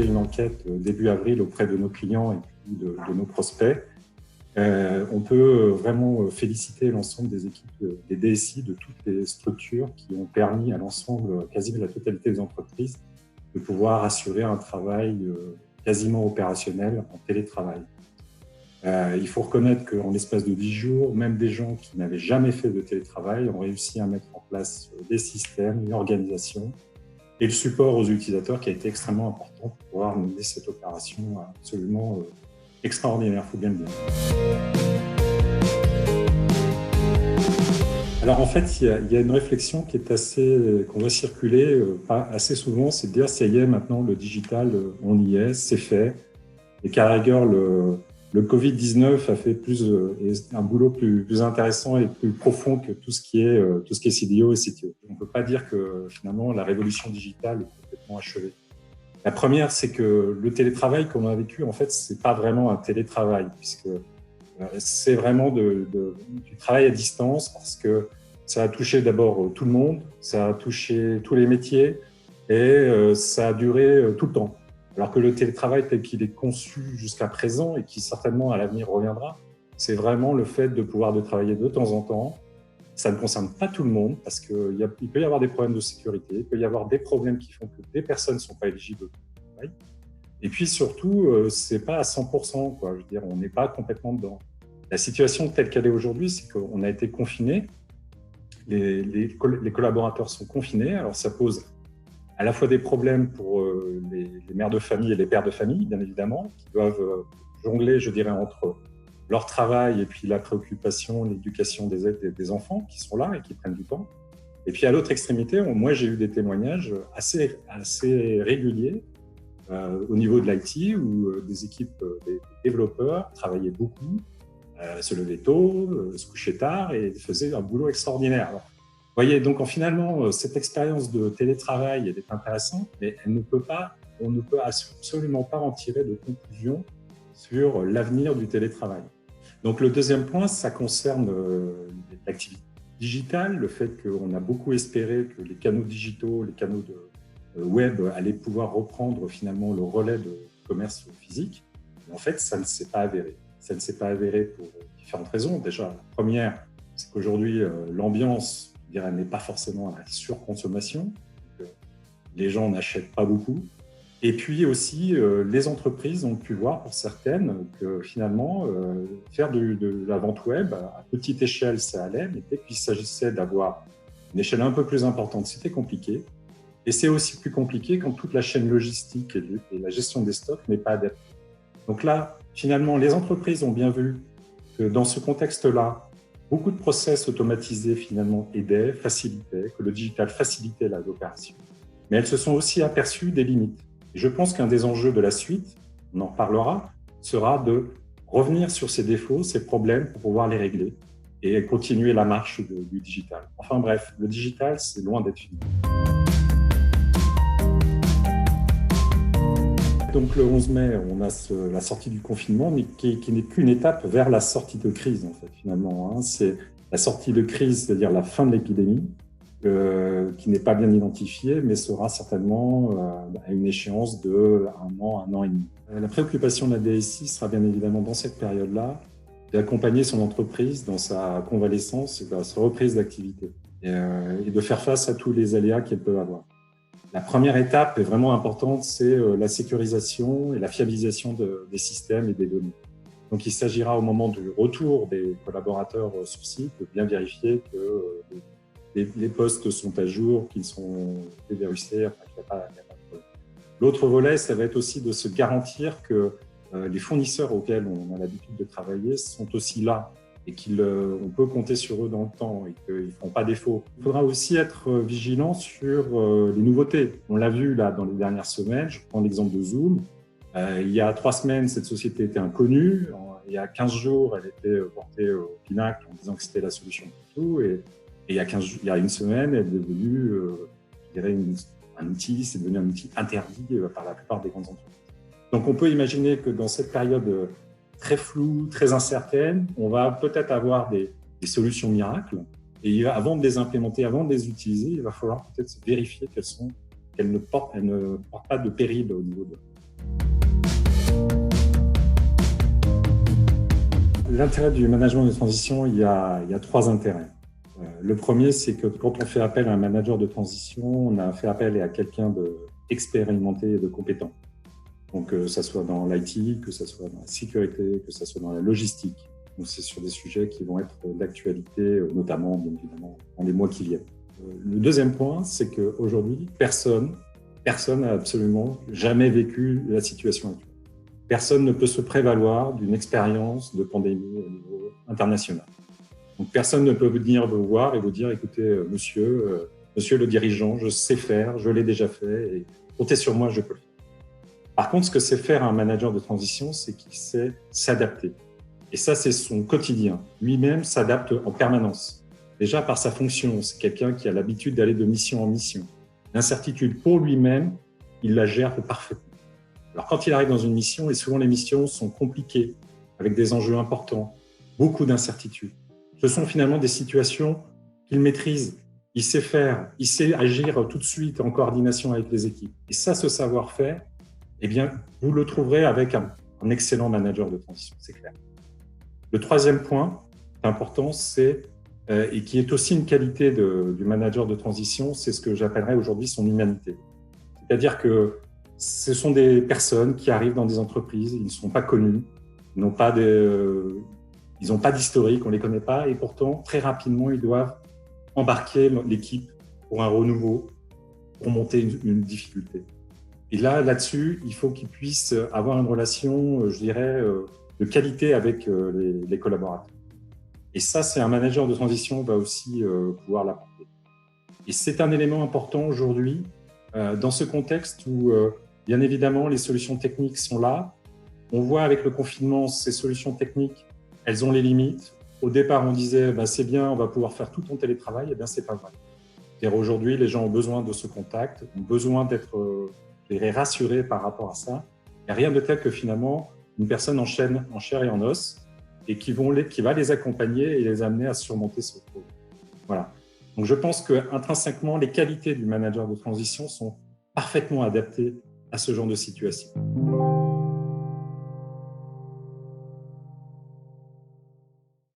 fait une enquête début avril auprès de nos clients et puis de nos prospects. On peut vraiment féliciter l'ensemble des équipes, des DSI, de toutes les structures qui ont permis à l'ensemble, quasiment la totalité des entreprises, de pouvoir assurer un travail quasiment opérationnel en télétravail. Il faut reconnaître qu'en l'espace de 10 jours, même des gens qui n'avaient jamais fait de télétravail ont réussi à mettre en place des systèmes, une organisation et le support aux utilisateurs qui a été extrêmement important pour pouvoir mener cette opération absolument extraordinaire, il faut bien le dire. Alors en fait, il y a une réflexion qui est qu'on voit circuler pas assez souvent, c'est de dire ça y est, maintenant le digital, on y est, c'est fait. Et qu'à la rigueur, le Covid-19 a fait un boulot plus intéressant et plus profond que tout ce qui est CDO et CTO. On ne peut pas dire que finalement la révolution digitale est complètement achevée. La première, c'est que le télétravail qu'on a vécu, en fait, c'est pas vraiment un télétravail, puisque c'est vraiment du travail à distance, parce que ça a touché d'abord tout le monde, ça a touché tous les métiers, et ça a duré tout le temps. Alors que le télétravail tel qu'il est conçu jusqu'à présent, et qui certainement à l'avenir reviendra, c'est vraiment le fait de pouvoir travailler de temps en temps. Ça ne concerne pas tout le monde, parce qu'il peut y avoir des problèmes de sécurité, il peut y avoir des problèmes qui font que des personnes ne sont pas éligibles au travail. Et puis surtout, c'est pas à 100%, quoi. Je veux dire, on n'est pas complètement dedans. La situation telle qu'elle est aujourd'hui, c'est qu'on a été confinés, les collaborateurs sont confinés, alors ça pose à la fois des problèmes pour les mères de famille et les pères de famille, bien évidemment, qui doivent jongler, je dirais, entre leur travail et puis la préoccupation, l'éducation des enfants qui sont là et qui prennent du temps. Et puis à l'autre extrémité, moi j'ai eu des témoignages assez réguliers au niveau de l'IT où des équipes, des développeurs travaillaient beaucoup, se levaient tôt, se couchaient tard et faisaient un boulot extraordinaire. Alors, vous voyez, donc finalement, cette expérience de télétravail, elle est intéressante, mais on ne peut absolument pas en tirer de conclusion sur l'avenir du télétravail. Donc le deuxième point, ça concerne l'activité digitale, le fait qu'on a beaucoup espéré que les canaux digitaux, les canaux de web allaient pouvoir reprendre finalement le relais de commerce physique. Mais en fait, ça ne s'est pas avéré. Ça ne s'est pas avéré pour différentes raisons. Déjà, la première, c'est qu'aujourd'hui, l'ambiance, je dirais, n'est pas forcément à la surconsommation. Donc, les gens n'achètent pas beaucoup. Et puis aussi, les entreprises ont pu voir pour certaines que finalement, faire de la vente web à petite échelle, ça allait, mais dès qu'il s'agissait d'avoir une échelle un peu plus importante, c'était compliqué. Et c'est aussi plus compliqué quand toute la chaîne logistique et la gestion des stocks n'est pas adaptée. Donc là, finalement, les entreprises ont bien vu que dans ce contexte-là, beaucoup de process automatisés finalement aidaient, facilitaient, que le digital facilitait l'opération. Mais elles se sont aussi aperçues des limites. Et je pense qu'un des enjeux de la suite, on en parlera, sera de revenir sur ces défauts, ces problèmes pour pouvoir les régler et continuer la marche du digital. Enfin bref, le digital, c'est loin d'être fini. Donc le 11 mai, on a la sortie du confinement, mais qui n'est qu'une étape vers la sortie de crise, en fait, finalement. C'est la sortie de crise, c'est-à-dire la fin de l'épidémie, qui n'est pas bien identifiée, mais sera certainement à une échéance de un an et demi. La préoccupation de la DSI sera bien évidemment dans cette période-là d'accompagner son entreprise dans sa convalescence et dans sa reprise d'activité et de faire face à tous les aléas qu'elle peut avoir. La première étape est vraiment importante, c'est la sécurisation et la fiabilisation des systèmes et des données. Donc il s'agira au moment du retour des collaborateurs sur site de bien vérifier que les postes sont à jour, qu'ils sont déverrouillés, enfin, qu'il n'y a pas de problème. L'autre volet, ça va être aussi de se garantir que les fournisseurs auxquels on a l'habitude de travailler sont aussi là et qu'on peut compter sur eux dans le temps et qu'ils ne feront pas défaut. Il faudra aussi être vigilant sur les nouveautés. On l'a vu là dans les dernières semaines, je prends l'exemple de Zoom. Il y a 3 semaines, cette société était inconnue. Il y a 15 jours, elle était portée au pinacle en disant que c'était la solution pour tout. Et il y a une semaine, elle est devenue, je dirais, un outil, c'est devenu un outil interdit par la plupart des grandes entreprises. Donc on peut imaginer que dans cette période très floue, très incertaine, on va peut-être avoir des solutions miracles. Et avant de les implémenter, avant de les utiliser, il va falloir peut-être vérifier qu'elles ne portent pas de péril au niveau de l'intérêt du management de transition, il y a trois intérêts. Le premier, c'est que quand on fait appel à un manager de transition, on a fait appel à quelqu'un d'expérimenté et de compétent. Donc, que ce soit dans l'IT, que ce soit dans la sécurité, que ce soit dans la logistique. Donc, c'est sur des sujets qui vont être d'actualité, notamment, bien évidemment, dans les mois qui viennent. Le deuxième point, c'est qu'aujourd'hui, personne n'a absolument jamais vécu la situation actuelle. Personne ne peut se prévaloir d'une expérience de pandémie au niveau international. Donc, personne ne peut venir vous voir et vous dire, écoutez, monsieur le dirigeant, je sais faire, je l'ai déjà fait, et comptez sur moi, je peux le faire. Par contre, ce que sait faire un manager de transition, c'est qu'il sait s'adapter. Et ça, c'est son quotidien. Lui-même s'adapte en permanence. Déjà, par sa fonction, c'est quelqu'un qui a l'habitude d'aller de mission en mission. L'incertitude pour lui-même, il la gère parfaitement. Alors, quand il arrive dans une mission, et souvent les missions sont compliquées, avec des enjeux importants, beaucoup d'incertitudes. Ce sont finalement des situations qu'il maîtrise. Il sait faire, il sait agir tout de suite en coordination avec les équipes. Et ça, ce savoir-faire, eh bien, vous le trouverez avec un excellent manager de transition, c'est clair. Le troisième point important, et qui est aussi une qualité du manager de transition, c'est ce que j'appellerais aujourd'hui son humanité. C'est-à-dire que ce sont des personnes qui arrivent dans des entreprises, ils ne sont pas connus, ils n'ont pas d'historique, on ne les connaît pas, et pourtant, très rapidement, ils doivent embarquer l'équipe pour un renouveau, pour monter une difficulté. Et là-dessus, il faut qu'ils puissent avoir une relation, je dirais, de qualité avec les collaborateurs. Et ça, c'est un manager de transition va aussi pouvoir l'apporter. Et c'est un élément important aujourd'hui, dans ce contexte où, bien évidemment, les solutions techniques sont là. On voit avec le confinement, ces solutions techniques, elles ont les limites. Au départ, on disait, c'est bien, on va pouvoir faire tout en télétravail. Eh bien, c'est pas vrai. C'est-à-dire aujourd'hui, les gens ont besoin de ce contact, ont besoin d'être rassurés par rapport à ça. Il n'y a rien de tel que finalement, une personne en chair et en os, et qui va les accompagner et les amener à surmonter ce problème. Voilà. Donc, je pense qu'intrinsèquement, les qualités du manager de transition sont parfaitement adaptées à ce genre de situation.